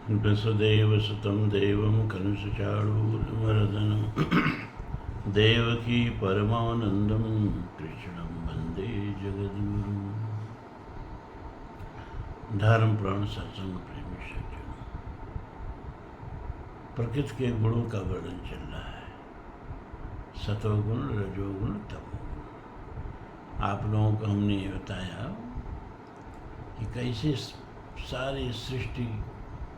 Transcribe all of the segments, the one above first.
वसुदेवसुतं देवं कंसचाणूरमर्दनं देवकी परमानंदं कृष्णं वंदे जगद्गुरुं। धर्म प्राण सत्संग प्रेमी सज्जन, प्रकृति के गुणों का वर्णन चल रहा है। सतोगुण, रजोगुण, तमोगुण। आप लोगों को हमने ये बताया कि कैसे सारी सृष्टि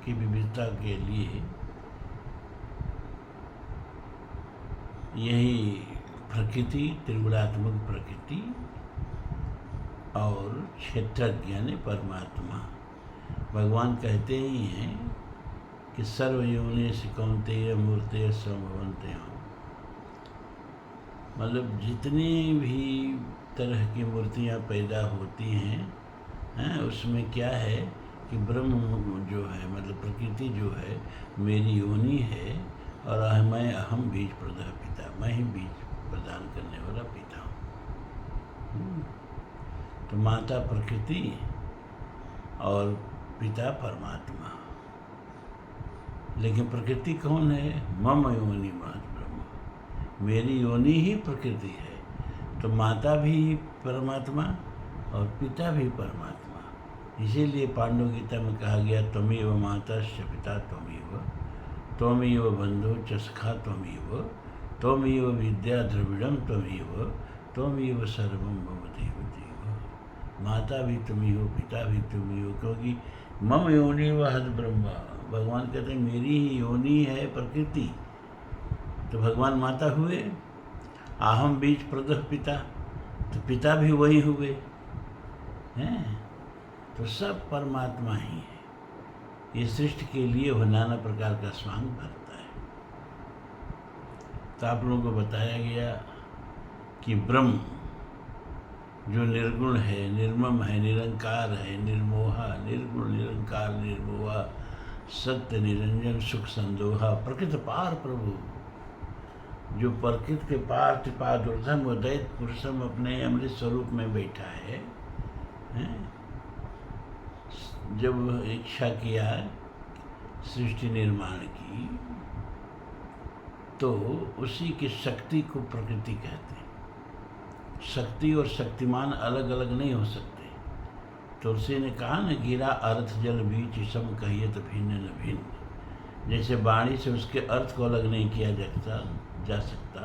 की विविधता के लिए यही प्रकृति, त्रिगुणात्मक प्रकृति और क्षेत्रज्ञ यानी परमात्मा, भगवान कहते ही हैं कि सर्वयोनिषु कौन्तेय मूर्तयः सम्भवन्ते हो। मतलब जितनी भी तरह की मूर्तियाँ पैदा होती हैं, उसमें क्या है कि ब्रह्म जो है, मतलब प्रकृति जो है मेरी योनि है, और मैं अहम बीज प्रदः पिता, मैं ही बीज प्रदान करने वाला पिता हूँ। तो माता प्रकृति और पिता परमात्मा। लेकिन प्रकृति कौन है? मम योनि महत् ब्रह्म, मेरी योनि ही प्रकृति है। तो माता भी परमात्मा और पिता भी परमात्मा। इसीलिए पांडव गीता में कहा गया, त्वमेव मातश्च पिता त्वमेव बंधु च सखा त्वमेव विद्या द्रविड़म त्वमेव सर्वं मम देव देव। माता भी तुम ही हो, पिता भी तुम ही हो, क्योंकि मम योनि महत् ब्रह्म। भगवान कहते हैं मेरी ही योनि है प्रकृति, तो भगवान माता हुए। अहम बीज प्रदः पिता, तो पिता भी वही हुए हैं। तो सब परमात्मा ही है। ये सृष्टि के लिए वह नाना प्रकार का स्वांग भरता है। तो आप लोगों को बताया गया कि ब्रह्म जो निर्गुण है, निर्मम है, निरंकार है, निर्मोहा, निर्गुण, निरंकार, निर्मोहा, सत्य, निरंजन, सुख, संदोहा, प्रकृति पार प्रभु, जो प्रकृति के पार त्रिपाद ऊर्ध्वम व दैत्य पुरुषम अपने अमृत स्वरूप में बैठा है। जब इच्छा किया सृष्टि निर्माण की, तो उसी की शक्ति को प्रकृति कहते हैं। शक्ति और शक्तिमान अलग अलग नहीं हो सकते। तुलसी ने कहा न, गिरा अर्थ जल बीच सम कहिए तो भिन्न न भिन्न। जैसे वाणी से उसके अर्थ को अलग नहीं किया जा सकता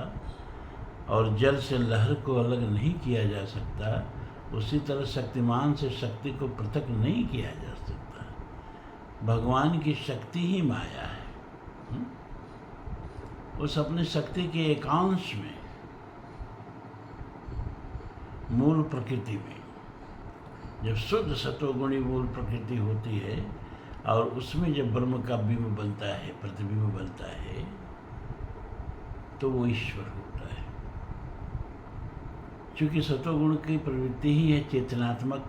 और जल से लहर को अलग नहीं किया जा सकता, उसी तरह शक्तिमान से शक्ति को पृथक नहीं किया जा सकता। भगवान की शक्ति ही माया है। उस अपनी शक्ति के एकांश में, मूल प्रकृति में, जब शुद्ध सतोगुणी मूल प्रकृति होती है और उसमें जब ब्रह्म का बिंब बनता है, प्रतिबिंब बनता है, तो वो ईश्वर होता है। क्योंकि सतोगुण की प्रवृत्ति ही है चेतनात्मक,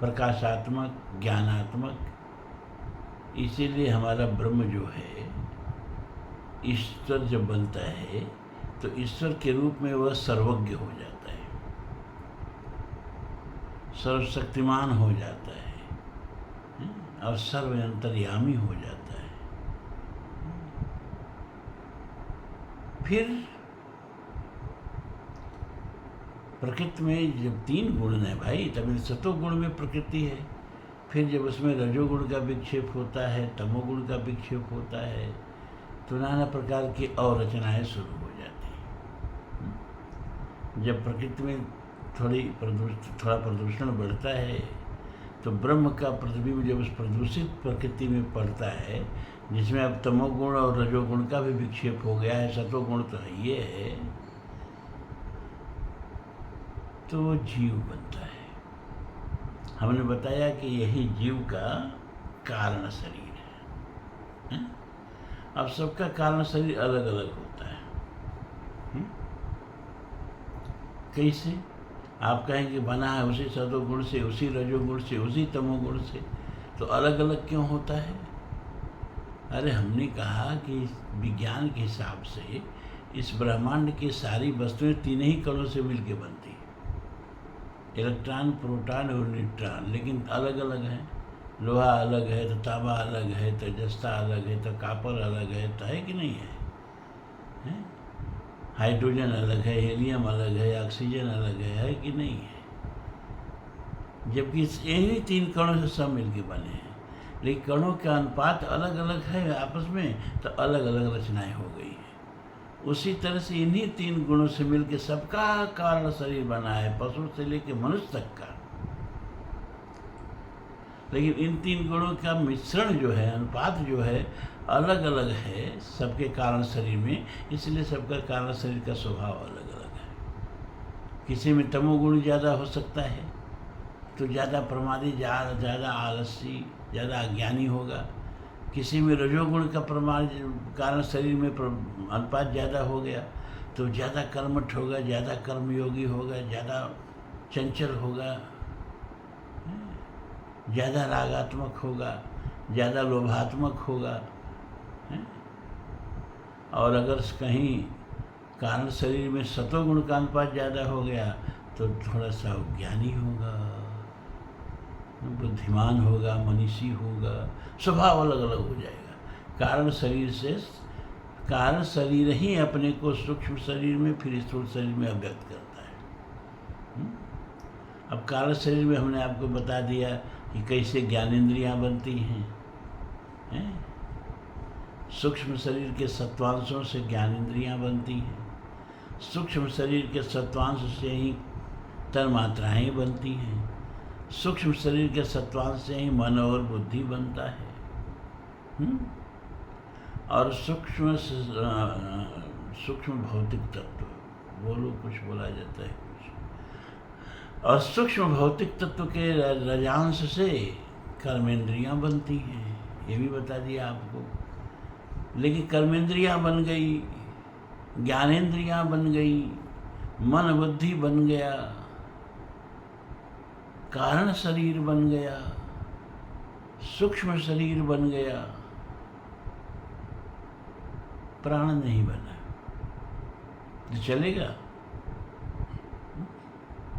प्रकाशात्मक, ज्ञानात्मक। इसीलिए हमारा ब्रह्म जो है, ईश्वर जब बनता है तो ईश्वर के रूप में वह सर्वज्ञ हो जाता है, सर्वशक्तिमान हो जाता है और सर्वअंतर्यामी हो जाता है। फिर प्रकृति में जब 3 गुण है भाई, तभी सतोगुण में प्रकृति है। फिर जब उसमें रजोगुण का विक्षेप होता है, तमोगुण का विक्षेप होता है, तो नाना प्रकार की और रचनाएँ शुरू हो जाती हैं। जब प्रकृति में थोड़ा प्रदूषण बढ़ता है, तो ब्रह्म का प्रतिबिंब जब उस प्रदूषित प्रकृति में पड़ता है, जिसमें अब तमोगुण और रजोगुण का भी विक्षेप हो गया है, सतोगुण तो ये है, तो वो जीव बनता है। हमने बताया कि यही जीव का कारण शरीर है। अब सबका कारण शरीर अलग अलग होता है। कैसे? आप कहेंगे बना है उसी सतोगुण से, उसी रजोगुण से, उसी तमोगुण से, तो अलग अलग क्यों होता है? अरे हमने कहा कि विज्ञान के हिसाब से इस ब्रह्मांड की सारी वस्तुएं 3 ही कणों से मिलकर बनती है, इलेक्ट्रॉन, प्रोटॉन और न्यूट्रॉन, लेकिन अलग अलग हैं। लोहा अलग है तो तांबा अलग है, तो जस्ता अलग है, तो कापर अलग है, तो है कि नहीं है, हैं? हाइड्रोजन अलग है, हीलियम अलग है, ऑक्सीजन अलग है कि नहीं है? जबकि यही 3 कणों से सब मिलके बने हैं, लेकिन कणों का अनुपात अलग अलग है आपस में, तो अलग अलग रचनाएं हो गई हैं। उसी तरह से इन्हीं 3 गुणों से मिलके सबका कारण शरीर बना है, पशु से लेकर मनुष्य तक का। लेकिन इन 3 गुणों का मिश्रण जो है, अनुपात जो है, अलग अलग है सबके कारण शरीर में, इसलिए सबका कारण शरीर का स्वभाव अलग अलग है। किसी में तमोगुण ज़्यादा हो सकता है तो ज़्यादा प्रमादी, ज़्यादा आलसी, ज़्यादा अज्ञानी होगा। किसी में रजोगुण का प्रमाण कारण शरीर में अनुपात ज़्यादा हो गया तो ज़्यादा कर्मठ होगा, ज़्यादा कर्मयोगी होगा, ज़्यादा चंचल होगा, ज़्यादा रागात्मक होगा, ज़्यादा लोभात्मक होगा। और अगर कहीं कारण शरीर में सतोगुण का अनुपात ज़्यादा हो गया तो थोड़ा सा ज्ञानी होगा, बुद्धिमान होगा, मनीषी होगा, स्वभाव अलग अलग हो जाएगा। कारण शरीर ही अपने को सूक्ष्म शरीर में फिर स्थूल शरीर में अव्यक्त करता है। अब कारण शरीर में हमने आपको बता दिया कि कैसे ज्ञानेंद्रियां बनती हैं, सूक्ष्म शरीर के सत्वांशों से ज्ञानेंद्रियां बनती हैं, सूक्ष्म शरीर के सत्वांश से ही तन्मात्राएं बनती हैं, सूक्ष्म शरीर के सत्वांश से ही मन और बुद्धि बनता है। और सूक्ष्म भौतिक तत्व, बोलो कुछ बोला जाता है कुछ, और सूक्ष्म भौतिक तत्व के रजांश से कर्मेंद्रियां बनती हैं, ये भी बता दिया आपको। लेकिन कर्मेंद्रियां बन गई, ज्ञानेंद्रियां बन गई, मन बुद्धि बन गया, कारण शरीर बन गया, सूक्ष्म शरीर बन गया, प्राण नहीं बना तो चलेगा?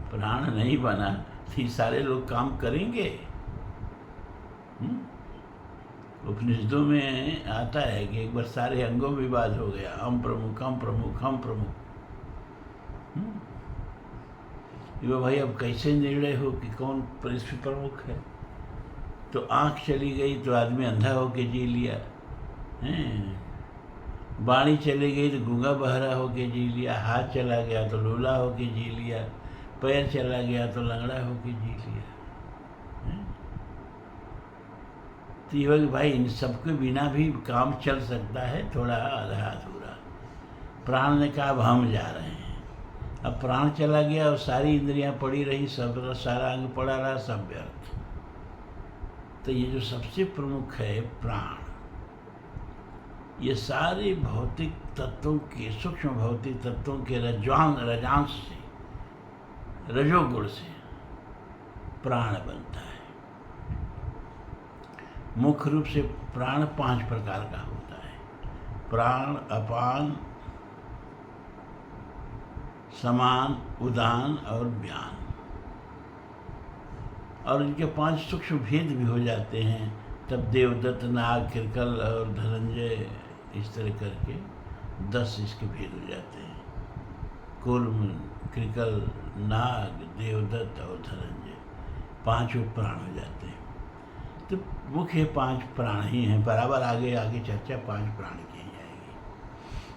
प्राण नहीं बना तो ये सारे लोग काम करेंगे? उपनिषदों में आता है कि एक बार सारे अंगों में विवाद हो गया, हम प्रमुख, हम प्रमुख, हम प्रमुख। ये भाई अब कैसे निर्णय हो कि कौन पृथ्वी प्रमुख है? तो आँख चली गई तो आदमी अंधा होके जी लिया, वाणी चली गई तो गूंगा बहरा होके जी लिया, हाथ चला गया तो लूला होके जी लिया, पैर चला गया तो लंगड़ा होके जी लिया। तो ये भाई इन सबके बिना भी काम चल सकता है, थोड़ा आधा अधूरा। प्राण ने कहा अब हम जा रहे हैं। अब प्राण चला गया और सारी इंद्रियां पड़ी रही, सब सारा अंग पड़ा रहा, सब व्यर्थ। तो ये जो सबसे प्रमुख है प्राण, ये सारे भौतिक तत्वों के, सूक्ष्म भौतिक तत्वों के रजांश से, रजोगुण से प्राण बनता है। मुख्य रूप से प्राण 5 प्रकार का होता है: प्राण, अपान, समान, उदान और व्यान। और इनके 5 सूक्ष्म भेद भी हो जाते हैं। तब देवदत्त, नाग, कृकल और धनंजय, इस तरह करके 10 इसके भेद हो जाते हैं। कूर्म, कृकल, नाग, देवदत्त और धनंजय 5 प्राण हो जाते हैं। तो मुख्य 5 प्राण ही हैं। बराबर आगे आगे चर्चा 5 प्राण की जाएगी।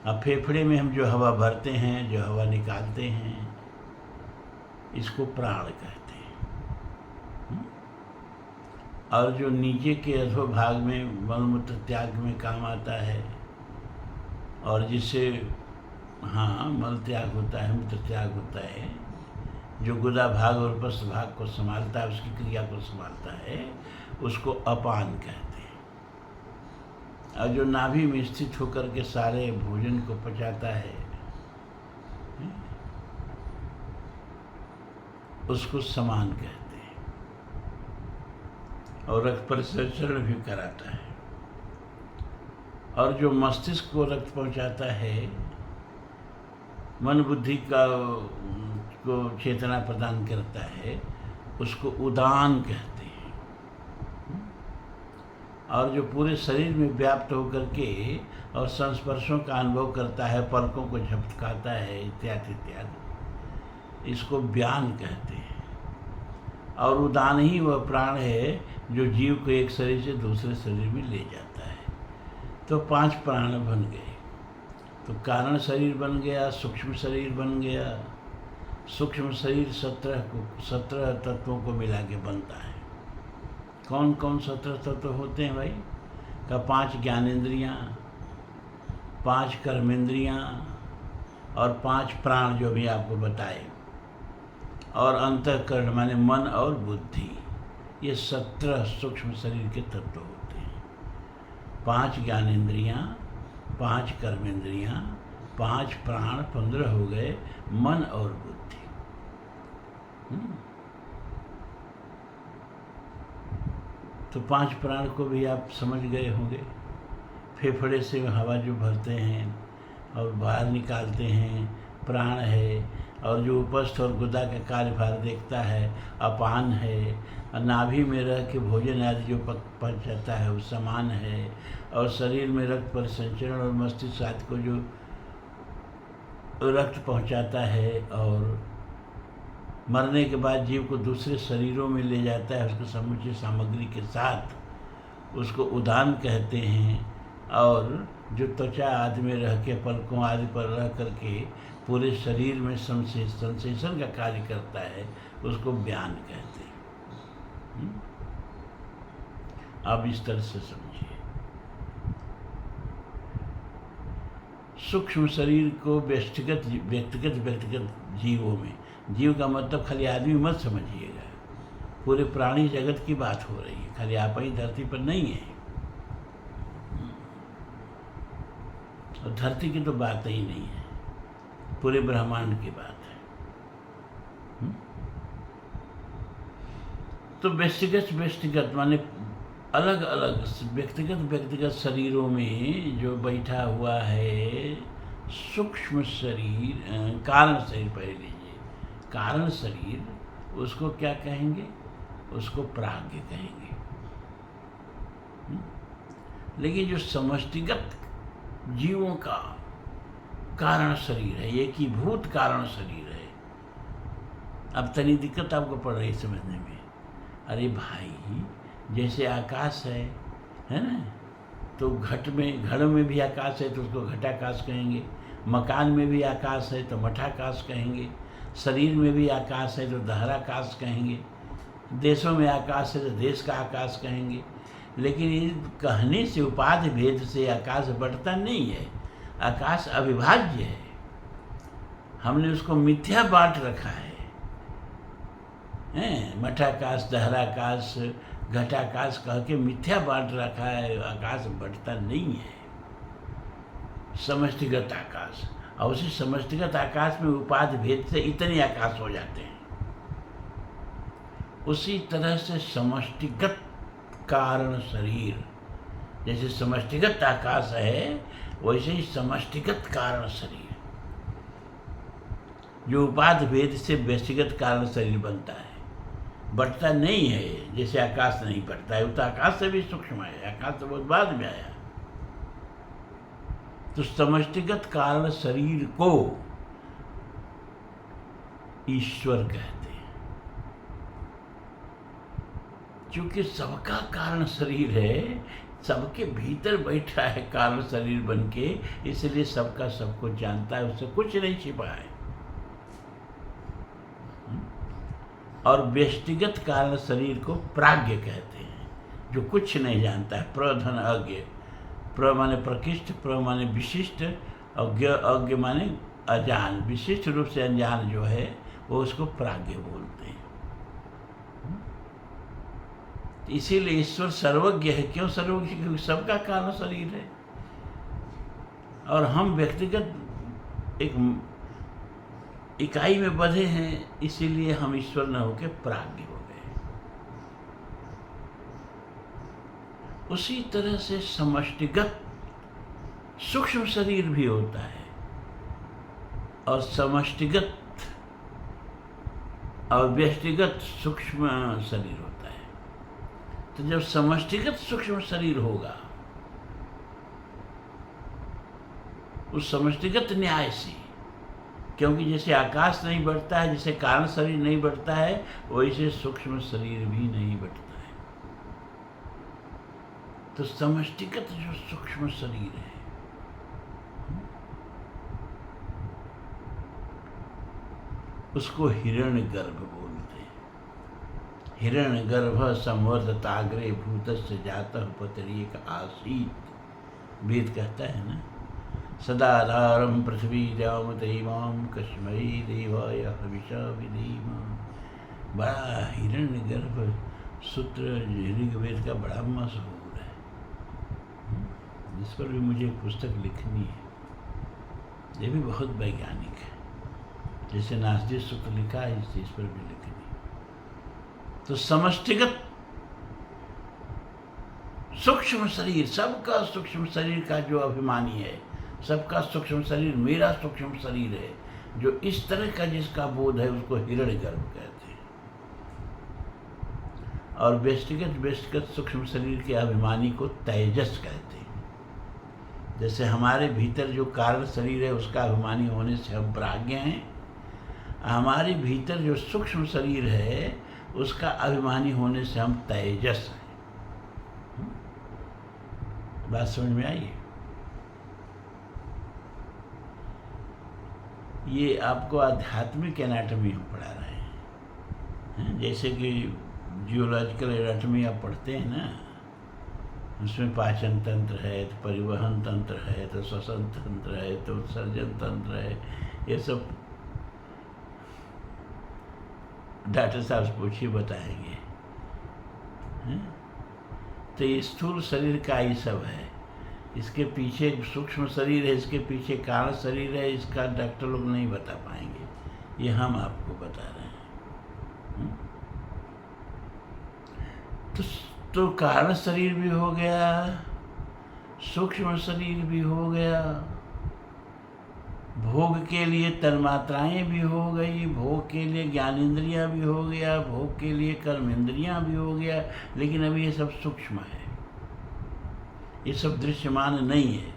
अब फेफड़े में हम जो हवा भरते हैं, जो हवा निकालते हैं, इसको प्राण कहते हैं। और जो नीचे के अधोभाग में मलमूत्र त्याग में काम आता है, और जिससे मल त्याग होता है, मूत्र त्याग होता है, जो गुदा भाग और उपस्थ भाग को संभालता है, उसकी क्रिया को संभालता है, उसको अपान कहते हैं। और जो नाभि में स्थित होकर के सारे भोजन को पचाता है, उसको समान कहते हैं। और रक्त परिसंचरण भी कराता है। और जो मस्तिष्क को रक्त पहुंचाता है, मन बुद्धि को चेतना प्रदान करता है, उसको उदान कहते हैं। और जो पूरे शरीर में व्याप्त होकर के और संस्पर्शों का अनुभव करता है, पलकों को झपकाता है, इत्यादि इत्यादि, इसको व्यान कहते हैं। और उदान ही वह प्राण है जो जीव को एक शरीर से दूसरे शरीर में ले जाता है। तो 5 प्राण बन गए। तो कारण शरीर बन गया, सूक्ष्म शरीर बन गया। सूक्ष्म शरीर 17 तत्वों को मिला के बनता है। कौन कौन 17 तत्व होते हैं भाई? का 5 ज्ञानेंद्रियाँ, 5 कर्मेंद्रियाँ और 5 प्राण जो भी आपको बताए, और अंतःकरण माने मन और बुद्धि। ये 17 सूक्ष्म शरीर के तत्व होते हैं। 5 ज्ञानेंद्रियाँ, 5 कर्मेंद्रियाँ, 5 प्राण, 15 हो गए, मन और बुद्धि। तो 5 प्राण को भी आप समझ गए होंगे। फेफड़े से हवा जो भरते हैं और बाहर निकालते हैं, प्राण है। और जो उपस्थ और गुदा का कार्यभार देखता है, अपान है। और नाभि में रह के भोजन आदि जो पच जाता है वो समान है। और शरीर में रक्त परिसंचरण और मस्तिष्क आदि को जो रक्त पहुंचाता है, और मरने के बाद जीव को दूसरे शरीरों में ले जाता है उसको समुचित सामग्री के साथ, उसको उदान कहते हैं। और जो त्वचा आदि में रह के, पलकों आदि पर रह करके पूरे शरीर में संसेचन का कार्य करता है, उसको व्यान कहते हैं। अब इस तरह से समझिए। सूक्ष्म शरीर को व्यक्तिगत जीवों में, जीव का मतलब खाली आदमी मत समझिएगा, पूरे प्राणी जगत की बात हो रही है, खाली आप ही धरती पर नहीं है। और धरती की तो बात ही नहीं है, पूरे ब्रह्मांड की बात है। तो व्यक्तिगत माने अलग अलग व्यक्तिगत शरीरों में जो बैठा हुआ है सूक्ष्म शरीर, कारण शरीर पहले लीजिए। कारण शरीर उसको क्या कहेंगे? उसको प्राज्ञ कहेंगे। लेकिन जो समष्टिगत जीवों का कारण शरीर है, एकीभूत कारण शरीर है। अब तनी दिक्कत आपको पड़ रही समझने में। अरे भाई, जैसे आकाश है ना, तो घड़ में भी आकाश है तो उसको घटाकाश कहेंगे। मकान में भी आकाश है तो मठाकाश कहेंगे। शरीर में भी आकाश है तो दहराकाश कहेंगे। देशों में आकाश है तो देश का आकाश कहेंगे। लेकिन ये कहने से, उपाधि भेद से आकाश बढ़ता नहीं है। आकाश अविभाज्य है। हमने उसको मिथ्या बांट रखा है। मठाकाश, दहराकाश, घटाकाश कह के मिथ्या बांट रखा है। आकाश बढ़ता नहीं है, समष्टिगत आकाश। और उसी समष्टिगत आकाश में उपाधि भेद से इतने आकाश हो जाते हैं। उसी तरह से समष्टिगत कारण शरीर, जैसे समष्टिगत आकाश है वैसे ही समष्टिगत कारण शरीर, जो उपाधि भेद से व्यक्तिगत कारण शरीर बनता है, बढ़ता नहीं है। जैसे आकाश नहीं बढ़ता है, वो तो आकाश से भी सूक्ष्म है, आकाश तो बहुत बाद में आया। तो समष्टिगत कारण शरीर को ईश्वर कहते हैं। क्योंकि सबका कारण शरीर है, सबके भीतर बैठा है कारण शरीर बन के, इसलिए सबका सबको जानता है, उससे कुछ नहीं छिपा है। और व्यष्टिगत कारण शरीर को प्राज्ञ कहते हैं, जो कुछ नहीं जानता है। प्रधन अज्ञ, प्र माने प्रकृष्ट, प्र माने विशिष्ट, अज्ञ माने अजान, विशिष्ट रूप से अनजान जो है वो उसको प्राज्ञ बोलते हैं। इसीलिए ईश्वर सर्वज्ञ है। क्यों सर्वज्ञ? क्योंकि सबका कारण शरीर है। और हम व्यक्तिगत एक इकाई में बंधे हैं, इसीलिए हम ईश्वर न होके प्राज्ञ हो गए। उसी तरह से समष्टिगत सूक्ष्म शरीर भी होता है, और समष्टिगत और व्यष्टिगत सूक्ष्म शरीर होता है। तो जब समष्टिगत सूक्ष्म शरीर होगा, उस समष्टिगत न्याय से, क्योंकि जैसे आकाश नहीं बढ़ता है, जैसे कारण शरीर नहीं बढ़ता है, वैसे सूक्ष्म शरीर भी नहीं बढ़ता है। तो समष्टिगत जो सूक्ष्म शरीर है, उसको हिरण्यगर्भ बोलते हैं। हिरण्यगर्भ संवर्धताग्रे भूतस्य जातः पतरीक आसीत, वेद कहता है ना। सदाधारं पृथ्वी द्यामतैमां कस्मै देवाय हविषा विधीम। बड़ा हिरण्यगर्भ सूत्र ऋग्वेद का बड़ा मशहूर है, जिस पर भी मुझे एक पुस्तक लिखनी है। ये भी बहुत वैज्ञानिक है, जैसे नासदीय सूत्र लिखा है, इस चीज पर भी लिखनी। तो समष्टिगत सूक्ष्म शरीर, सबका सूक्ष्म शरीर का जो अभिमानी है, सबका सूक्ष्म शरीर मेरा सूक्ष्म शरीर है, जो इस तरह का जिसका बोध है, उसको हिरण्यगर्भ कहते हैं। और व्यष्टिगत सूक्ष्म शरीर के अभिमानी को तेजस कहते हैं। जैसे हमारे भीतर जो कारण शरीर है, उसका अभिमानी होने से हम प्राज्ञ हैं, हमारे भीतर जो सूक्ष्म शरीर है, उसका अभिमानी होने से हम तेजस हैं। बात समझ में आई? ये आपको आध्यात्मिक एनाटॉमी हम पढ़ा रहे हैं। जैसे कि जियोलॉजिकल एनाटॉमी आप पढ़ते हैं ना, उसमें पाचन तंत्र है, तो परिवहन तंत्र है, तो श्वसन तंत्र है, तो उत्सर्जन तंत्र है। ये सब डॉक्टर साहब से पूछिए, बताएंगे। तो ये स्थूल शरीर का ये सब है, इसके पीछे सूक्ष्म शरीर है, इसके पीछे कारण शरीर है, इसका डॉक्टर लोग नहीं बता पाएंगे, ये हम आपको बता रहे हैं। तो कारण शरीर भी हो गया, सूक्ष्म शरीर भी हो गया, भोग के लिए तन्मात्राएं भी हो गई, भोग के लिए ज्ञानेंद्रियां भी हो गया, भोग के लिए कर्मेंद्रियां भी हो गया। लेकिन अभी ये सब सूक्ष्म है, ये सब दृश्यमान नहीं है।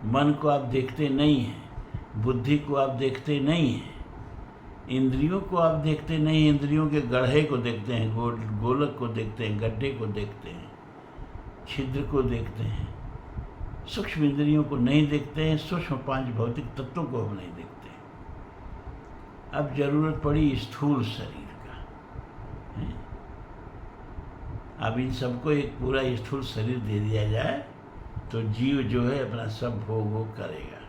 मन को आप देखते नहीं हैं, बुद्धि को आप देखते नहीं हैं, इंद्रियों को आप देखते नहीं, इंद्रियों के गढ़े को देखते हैं, गोलक को देखते हैं, गड्ढे को देखते हैं, छिद्र को देखते हैं। सूक्ष्म इंद्रियों को नहीं देखते हैं, सूक्ष्म पांच भौतिक तत्वों को हम नहीं देखते हैं। अब जरूरत पड़ी स्थूल शरीर का। अब इन सबको एक पूरा स्थूल शरीर दे दिया जाए तो जीव जो है अपना सब भोग करेगा।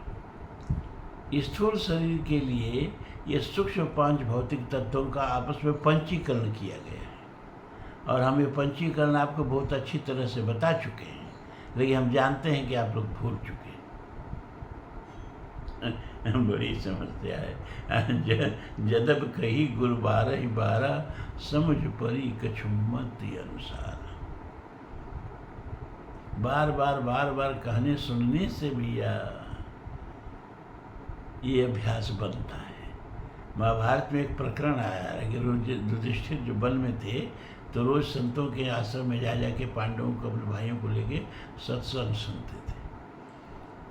स्थूल शरीर के लिए ये सूक्ष्म पांच भौतिक तत्वों का आपस में पंचीकरण किया गया है, और हम ये पंचीकरण आपको बहुत अच्छी तरह से बता चुके हैं, लेकिन हम जानते हैं कि आप लोग भूल चुके हैं। बड़ी समस्या है। जदब कही गुरु 12 समझ परी कछु मत अनुसार। बार बार कहने सुनने से भी ये अभ्यास बनता है। महाभारत में एक प्रकरण आया है कि रोज युधिष्ठिर जो वन में थे, तो रोज संतों के आश्रम में जा जाके पांडवों को, अपने भाइयों को लेके सत्संग सुनते थे।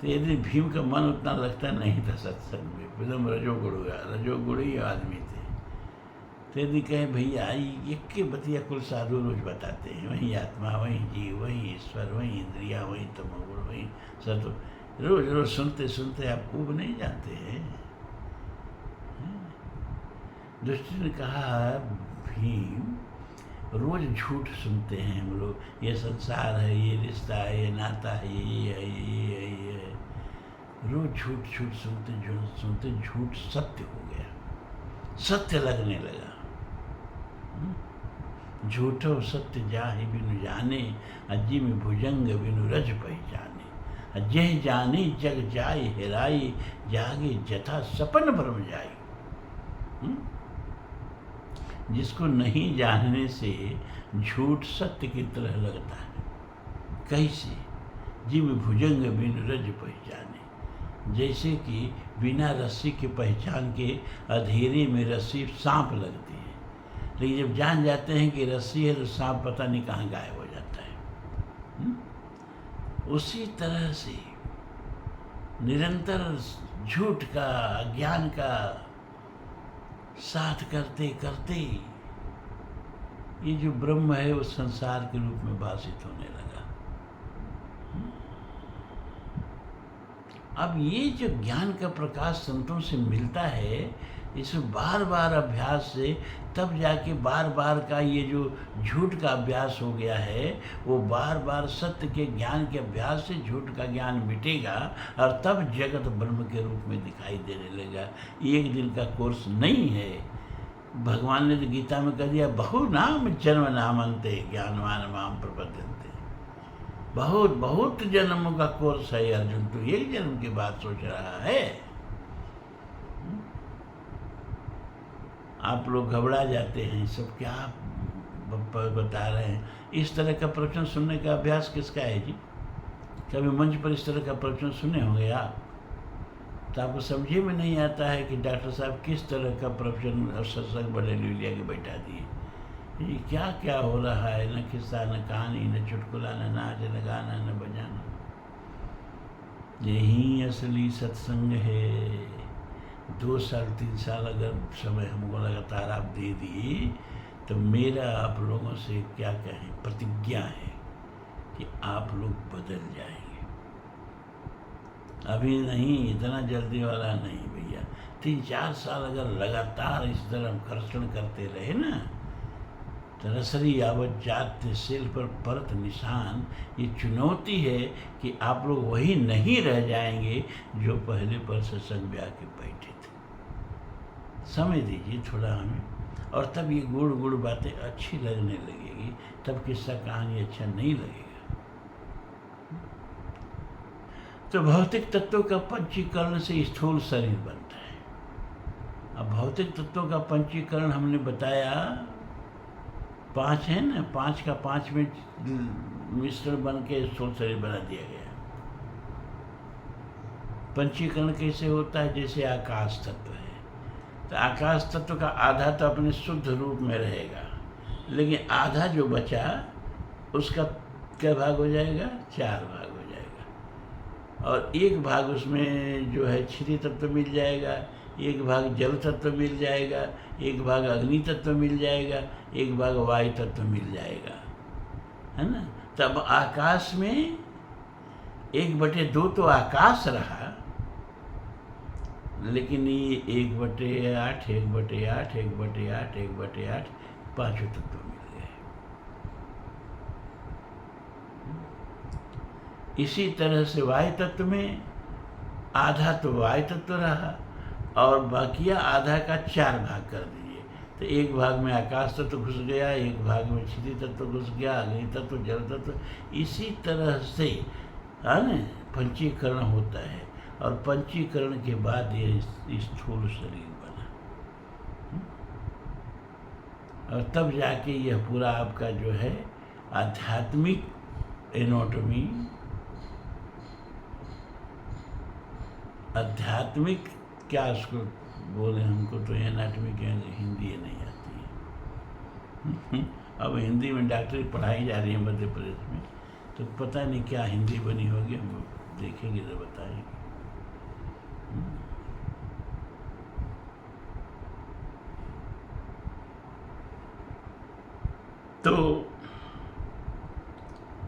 तो यदि भीम का मन उतना लगता नहीं था सत्संग में, एकदम रजोगुणी आदमी थे। तो यदि कहें भैया ये के बतिया कुल साधु रोज बताते हैं, वही आत्मा, वही जीव, वही ईश्वर, वही इंद्रिया, वही तमोगुण, वही सत्व, रोज रोज सुनते सुनते आप खूब नहीं जानते हैं। युधिष्ठिर ने कहा, भीम रोज झूठ सुनते हैं हम लोग, ये संसार है, ये रिश्ता है, ये नाता है, ये है, ये है। रोज झूठ सुनते झूठ सत्य हो गया, सत्य लगने लगा। झूठो सत्य जाहि बिनु जाने, अजी में भुजंग बिनु रज पहचाने। जह जाने जग जाय हेराई, जागे जथा सपन भ्रम जाई। जिसको नहीं जानने से झूठ सत्य की तरह लगता है। कैसे? जिम भुजंग बिन रज पहचाने, जैसे कि बिना रस्सी के पहचान के अंधेरे में रस्सी सांप लगती है, लेकिन जब जान जाते हैं कि रस्सी है तो सांप पता नहीं कहाँ गायब हो जाता उसी तरह से निरंतर झूठ का, अज्ञान का साथ करते करते ये जो ब्रह्म है वो संसार के रूप में भाषित होने लगा। अब ये जो ज्ञान का प्रकाश संतों से मिलता है, इसमें बार बार अभ्यास से तब जाके बार बार का ये जो झूठ का अभ्यास हो गया है, वो बार बार सत्य के ज्ञान के अभ्यास से झूठ का ज्ञान मिटेगा और तब जगत ब्रह्म के रूप में दिखाई देने लगेगा। एक दिन का कोर्स नहीं है। भगवान ने तो गीता में कह दिया, बहु नाम जन्म नामंते ज्ञानवान माम प्रपद्यन्ते। बहुत बहुत जन्मों का कोर्स है अर्जुन, तू एक जन्म की बात सोच रहा है। आप लोग घबरा जाते हैं, सब क्या बता रहे हैं। इस तरह का प्रवचन सुनने का अभ्यास किसका है जी? कभी मंच पर इस तरह का प्रवचन सुने होंगे आप? तो आपको समझे में नहीं आता है कि डॉक्टर साहब किस तरह का प्रवचन और सत्संग बड़े लिया के बैठा दिए। ये क्या क्या हो रहा है, न किस्सा, न कहानी, न चुटकुला, न नाच, न गाना, न बजाना। यही असली सत्संग है। 2 साल 3 साल अगर समय हमको लगातार आप दे दिए तो मेरा आप लोगों से क्या कहें, प्रतिज्ञा है कि आप लोग बदल जाएंगे। अभी नहीं, इतना जल्दी वाला नहीं भैया। 3-4 साल अगर लगातार इस तरह हम कर्षण करते रहे ना, तो रसरी यावत जाते सेल पर परत निशान, ये चुनौती है कि आप लोग वही नहीं रह जाएंगे जो पहले पर सत्संग में आके बैठे थे। समय दीजिए थोड़ा हमें, और तब ये गुड़ गुड़ बातें अच्छी लगने लगेगी, तब किस्सा कहानी अच्छा नहीं लगेगा। तो भौतिक तत्वों का पंचीकरण से स्थूल शरीर बनता है। अब भौतिक तत्वों का पंचीकरण हमने बताया 5 है ना, 5 का 5 में मिश्रण बन के स्थूल शरीर बना दिया गया। पंचीकरण कैसे होता है? जैसे आकाश तत्व है, तो आकाश तत्व का आधा तो अपने शुद्ध रूप में रहेगा, लेकिन आधा जो बचा उसका क्या भाग हो जाएगा? 4 भाग हो जाएगा। और एक भाग उसमें जो है क्षिति तत्व मिल जाएगा, एक भाग जल तत्व मिल जाएगा, एक भाग अग्नि तत्व मिल जाएगा, एक भाग वायु तत्व मिल जाएगा, है ना। तब आकाश में 1/2 तो आकाश रहा, लेकिन ये 1/8, 1/8, 1/8, 1/8 पांचों तत्व मिल गए। इसी तरह से वायु तत्व में आधा तो वायु तत्व रहा और बाकिया आधा का 4 भाग कर दीजिए। तो एक भाग में आकाश तत्व घुस गया, एक भाग में क्षिति तत्व घुस गया, अग्नि तत्व, जल तत्व। इसी तरह से पंचीकरण होता है, और पंचीकरण के बाद ये स्थूल शरीर बना, और तब जाके यह पूरा आपका जो है आध्यात्मिक एनाटॉमी, आध्यात्मिक क्या उसको बोले, हमको तो एनाटॉमी के हिंदी नहीं आती है। अब हिंदी में डॉक्टरी पढ़ाई जा रही है मध्य प्रदेश में, तो पता नहीं क्या हिंदी बनी होगी, हम देखेंगे तो बताएंगे। तो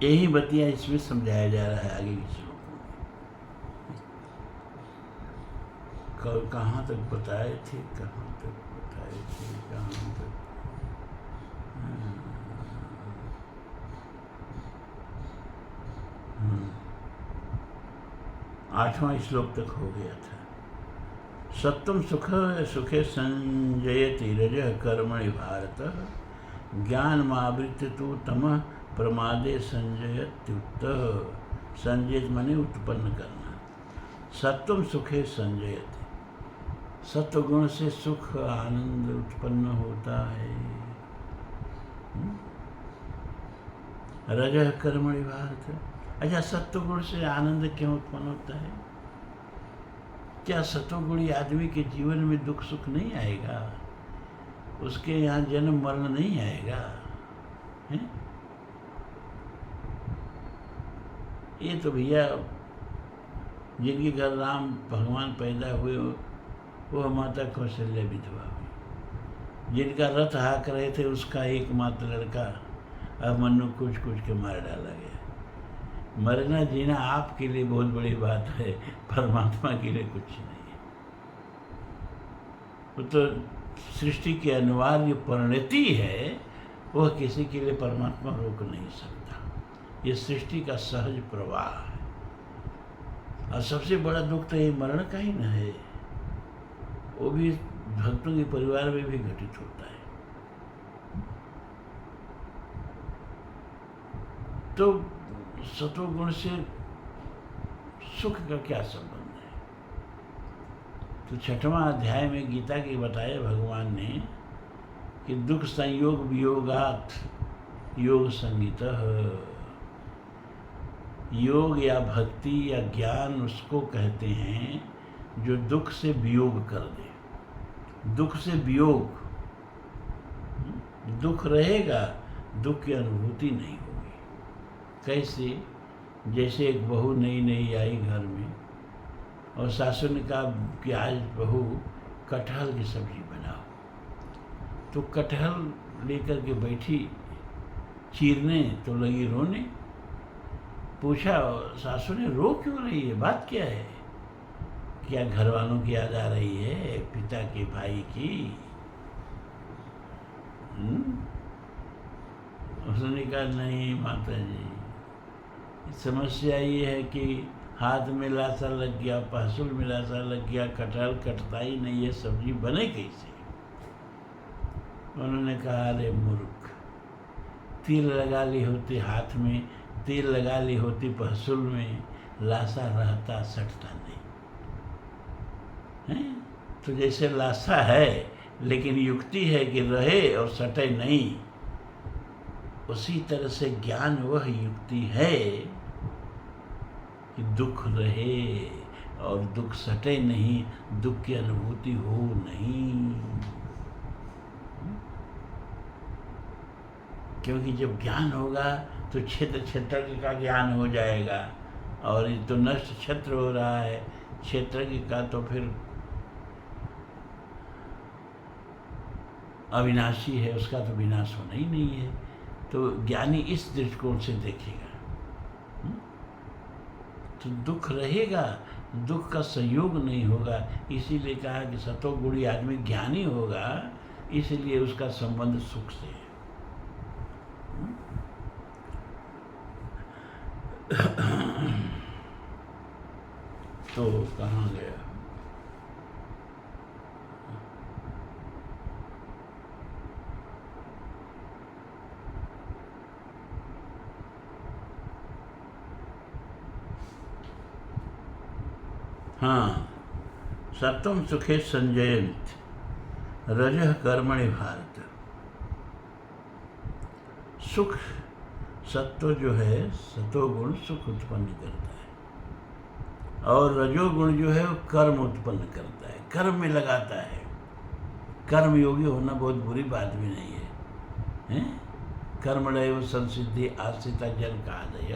यही बतिया इसमें समझाया जा रहा है आगे की श्लोकों में। कहाँ तक बताए थे, कहाँ तक बताए थे, कहाँ तक? 8वां श्लोक तक हो गया था। सत्वं सुखे संजयति रजः कर्मणि भारत, ज्ञानमावृत्य तो तमः प्रमादे संजयत्युक्तः। संजय माने उत्पन्न करना। सत्वं सुखे संजयति, सत्वगुण से सुख आनंद उत्पन्न होता है। रजः कर्मणि भारत। अच्छा, सत्वगुण से आनंद क्यों उत्पन्न होता है? क्या सत्वगुणी आदमी के जीवन में दुख सुख नहीं आएगा? उसके यहाँ जन्म मरण नहीं आएगा? है? ये तो भैया जिनके घर राम भगवान पैदा हुए वो माता कौशल्या विधवा हुई। जिनका रथ हाँक रहे थे उसका एकमात्र लड़का अभिमन्यु कुछ के मार डाला गया। मरना जीना आपके लिए बहुत बड़ी बात है, परमात्मा के लिए कुछ नहीं है। वो तो सृष्टि की अनिवार्य परिणति है, वह किसी के लिए परमात्मा रोक नहीं सकता। ये सृष्टि का सहज प्रवाह है। और सबसे बड़ा दुख तो ये मरण का ही न है, वो भी भक्तों के परिवार में भी घटित होता है। तो सतोगुण से सुख का क्या संबंध है? तो 6वां अध्याय में गीता के बताए भगवान ने कि दुख संयोग वियोगात योग संगीतः। योग या भक्ति या ज्ञान उसको कहते हैं जो दुख से वियोग कर दे। दुख से वियोग, दुख रहेगा, दुख की अनुभूति नहीं होगी। कैसे? जैसे एक बहू नई आई घर में और सासू ने कहा कि आज बहू कटहल की सब्जी बनाओ, तो कटहल लेकर के बैठी चीरने, तो लगी रोने। पूछा सासू ने, रो क्यों रही है, बात क्या है? क्या घर वालों की याद आ रही है, पिता के भाई की? उसने कहा नहीं माता जी, समस्या ये है कि हाथ में लासा लग गया, पहसुल में लासा लग गया, कटहल कटता ही नहीं है, सब्जी बने कैसे? उन्होंने कहा अरे मूर्ख, तिल लगा ली होती हाथ में, तेल लगा ली होती पहसुल में, लासा रहता सटता नहीं है। तो जैसे लासा है लेकिन युक्ति है कि रहे और सटे नहीं, उसी तरह से ज्ञान वह युक्ति है कि दुख रहे और दुख सटे नहीं, दुख की अनुभूति हो नहीं। क्योंकि जब ज्ञान होगा तो क्षेत्र का ज्ञान हो जाएगा, और ये तो नष्ट क्षेत्र हो रहा है, क्षेत्र का तो फिर अविनाशी है, उसका तो विनाश होना ही नहीं है। तो ज्ञानी इस दृष्टिकोण से देखेगा। तो दुख रहेगा, दुख का संयोग नहीं होगा। इसीलिए कहा कि सतोगुणी आदमी ज्ञानी होगा, इसलिए उसका संबंध सुख से है। तो कहाँ गया? हाँ, सत्वम सुखे संजयंत रजः कर्मणि भारत। सुख, सत्व जो है, सतोगुण सुख उत्पन्न करता है, और रजोगुण जो है वो कर्म उत्पन्न करता है, कर्म में लगाता है। कर्म योगी होना बहुत बुरी बात भी नहीं है, कर्मणैव संसिद्धि आश्रिता जनकादय।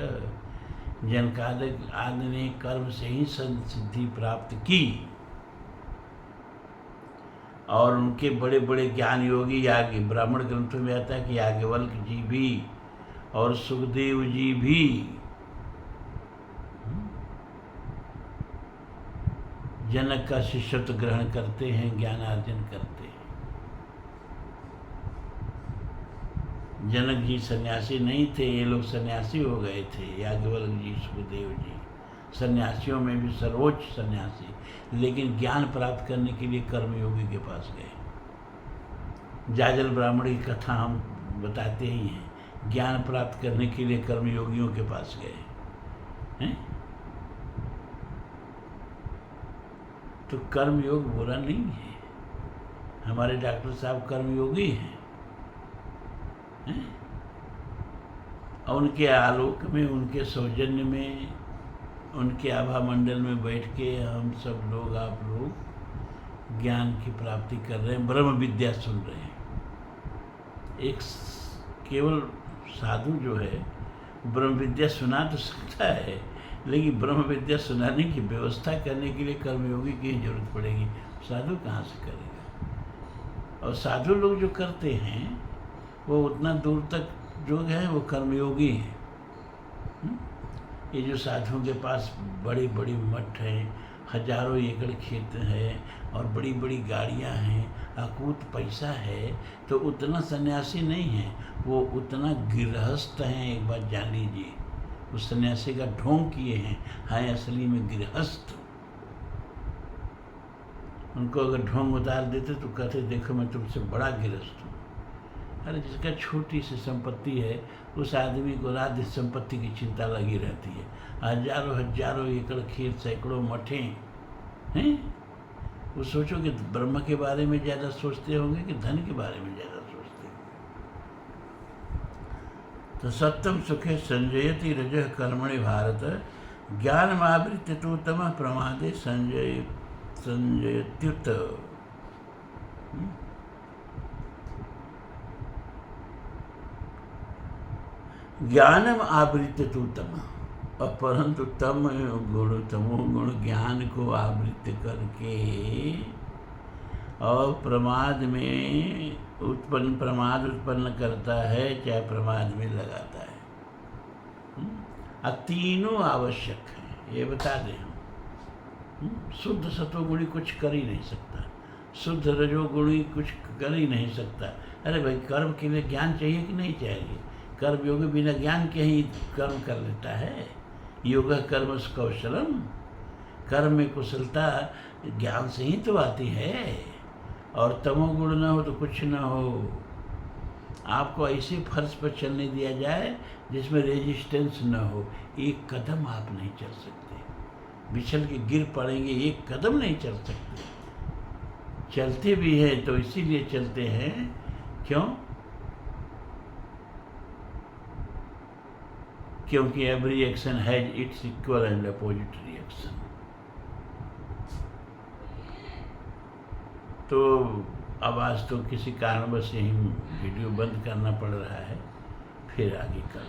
जनकादय आदि ने कर्म से ही संसिद्धि प्राप्त की, और उनके बड़े बड़े ज्ञान योगी याज्ञ, ब्राह्मण ग्रंथों में आता है कि याज्ञवल्क जी भी और सुखदेव जी भी जनक का शिष्यत्व ग्रहण करते हैं, ज्ञानार्जन करते हैं। जनक जी सन्यासी नहीं थे, ये लोग सन्यासी हो गए थे। याज्ञवल्क जी, सुखदेव जी सन्यासियों में भी सर्वोच्च सन्यासी, लेकिन ज्ञान प्राप्त करने के लिए कर्मयोगी के पास गए। जाजल ब्राह्मण की कथा हम बताते ही हैं, ज्ञान प्राप्त करने के लिए कर्मयोगियों के पास गए हैं। तो कर्मयोग बुरा नहीं है। हमारे डॉक्टर साहब कर्मयोगी हैं, और उनके आलोक में, उनके सौजन्य में, उनके आभा मंडल में बैठ के हम सब लोग, आप लोग ज्ञान की प्राप्ति कर रहे हैं, ब्रह्म विद्या सुन रहे हैं। एक केवल साधु जो है ब्रह्म विद्या सुना तो सकता है, लेकिन ब्रह्म विद्या सुनाने की व्यवस्था करने के लिए कर्मयोगी की जरूरत पड़ेगी। साधु कहाँ से करेगा? और साधु लोग जो करते हैं वो उतना दूर तक जो है वो कर्मयोगी हैं। ये जो साधुओं के पास बड़ी बड़ी मठ हैं, हजारों एकड़ खेत है और बड़ी बड़ी गाड़ियां हैं, अकूत पैसा है, तो उतना सन्यासी नहीं है, वो उतना गृहस्थ हैं। एक बात जान लीजिए, उस सन्यासी का ढोंग किए हैं असली में गृहस्थ। उनको अगर ढोंग उतार देते तो कहते देखो मैं तुमसे बड़ा गृहस्थ हूँ। अरे जिसका छोटी सी संपत्ति है उस आदमी को रात संपत्ति की चिंता लगी रहती है। हजारों हजारों एकड़ खेत, सैकड़ों मठे हैं। वो सोचो कि ब्रह्म के बारे में ज़्यादा सोचते होंगे कि धन के बारे में ज़्यादा सोचते होंगे। तो सत्यम सुखे संजयति रजः कर्मणि भारत, ज्ञानमावृत्य तो तमः प्रमादे संजयत्युत। ज्ञानम आवृत्य तो तम, और परंतु तमो गुण ज्ञान को आवृत्त करके और प्रमाद में प्रमाद उत्पन्न करता है, चाहे प्रमाद में लगाता है। तीनों आवश्यक हैं, ये बता दें हम। शुद्ध सतोगुणी कुछ कर ही नहीं सकता, शुद्ध रजोगुणी कुछ कर ही नहीं सकता। अरे भाई, कर्म के लिए ज्ञान चाहिए कि नहीं चाहिए? कर्म योगी बिना ज्ञान के ही कर्म कर लेता है। योग कर्म कौशलम, कर्म में कुशलता ज्ञान से ही तो आती है। और तमोगुण न हो तो कुछ न हो। आपको ऐसे फर्श पर चलने दिया जाए जिसमें रेजिस्टेंस न हो, एक कदम आप नहीं चल सकते, बिछल के गिर पड़ेंगे, एक कदम नहीं चल सकते। चलते भी हैं तो इसीलिए चलते हैं, क्यों? क्योंकि every action has its equal and opposite reaction. तो अब आज तो किसी कारणवश यही वीडियो बंद करना पड़ रहा है, फिर आगे कल